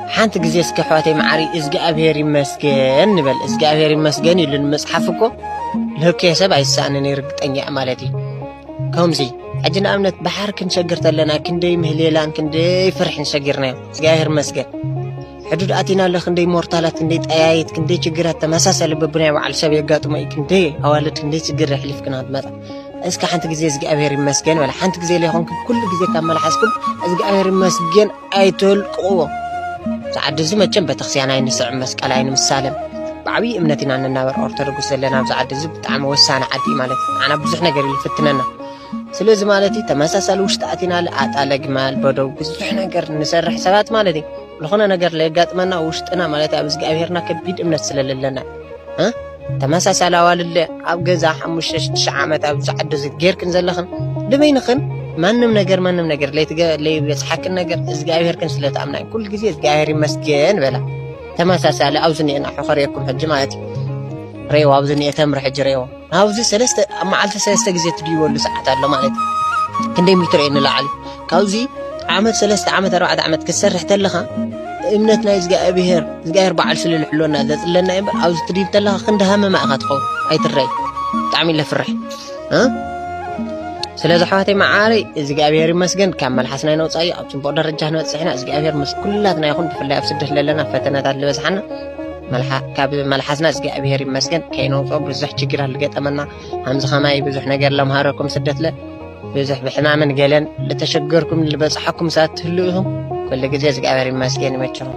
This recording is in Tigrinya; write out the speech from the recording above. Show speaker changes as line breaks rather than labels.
حانت جزيس كحواتي معري إزقابير يمسكن نبل إزقابير يمسكن يلون مصحفكو لهكي سبع السانة يرقط أني أمالتي كومزي أجنا أمنت بحر كنشجرت لنا كندي مهليلان كندي فرح نشجرنا إزقابير مسكن حدود أتينا لخندي مورتالات كندي تأييت كندي شجرات تمساسة لببناء وعلى سبيل قاتو ما كندي هوالد كندي شجر حلف كناد ماذا اسكا حانت جزي إزقابير يمسكن ولا حانت جزي ليهون كل جزي كمل حاسكم إزقابير يمسكن أيتول قوة سعد زمة جنب تخسيان عين السع مسك على عين مسالم بعبي امنتنا ان النابر اورتودوكس لنا بزعد زب طعم وسانه عدي مالتي انا بزح ነገር ይልፍትነና ስለዚህ ማለቲ ተመሳሳለ ውሽጣቲና ለአጣለ ግማል በደው ብዙሕ ነገር ንሰርሕ ሰባት ማለቲ ለሆነ ነገር ለጋጥመና ውሽጥና ማለት አብዝጋብሔርና ከቢድ እምነት ስለለለና ተመሳሳለ ዋልለ ኣብ ገዛ 5-6 ዓመት ኣብ ዝዓደ ዝገርክን ዘለኽን ድመይንኽን ማንም ነገር ለይበጽሐክን ነገር እግዚአብሔርክን ስለተአምና ኩል ጊዜ እግዚአብሔር ይመስገን በላ ተመሳሳለ አውዝኒና ሐኸርየኩም ሕጅ ማለት ረይዋ አውዝኒ የተምር ሕጅ ረይዋ አውዝ ሰለስተ ማዓልተ ሰለስተ ጊዜ ትዲወሉ ሰዓት አለ ማለት ክንደይ ሚትረይን ለዓል ካውዚ ዓመት 3 ዓመት 4 ዓመት ክሰርሕ ተለኻ እምነትና እግዚአብሔር በዓል ስለልሕሎና ዘጽለና ይበር አውዝ ትዲብ ተለኻ ክንደሃመ ማእኻትኹ ኣይትረይ ጣዕሚ ለፍርሕ ስለዚህ حواتي معاري እግዚአብሔር ይመስገን ካመልሐስና ነውጻይ ኣብ ጽንቦ ደረጃ ነጽሕና እግዚአብሔር መስኩላትና ይኹን ብፍላይ ኣብ ስደት ለለና ፈተናታት ለበዝሐና ካብ መልሐስና እግዚአብሔር ይመስገን ከይነውጾ ብዙሕ ችግር አልገጠመና همز خماي ብዙሕ ነገር ለማሃረኩም ስደት ብዙሕ ብሕማምን ገለን ለተሸገርኩም ለበጽሐኩም ሳትህሉሁም ኩሉ ግዜ እግዚአብሔር ይመስገን ይመችው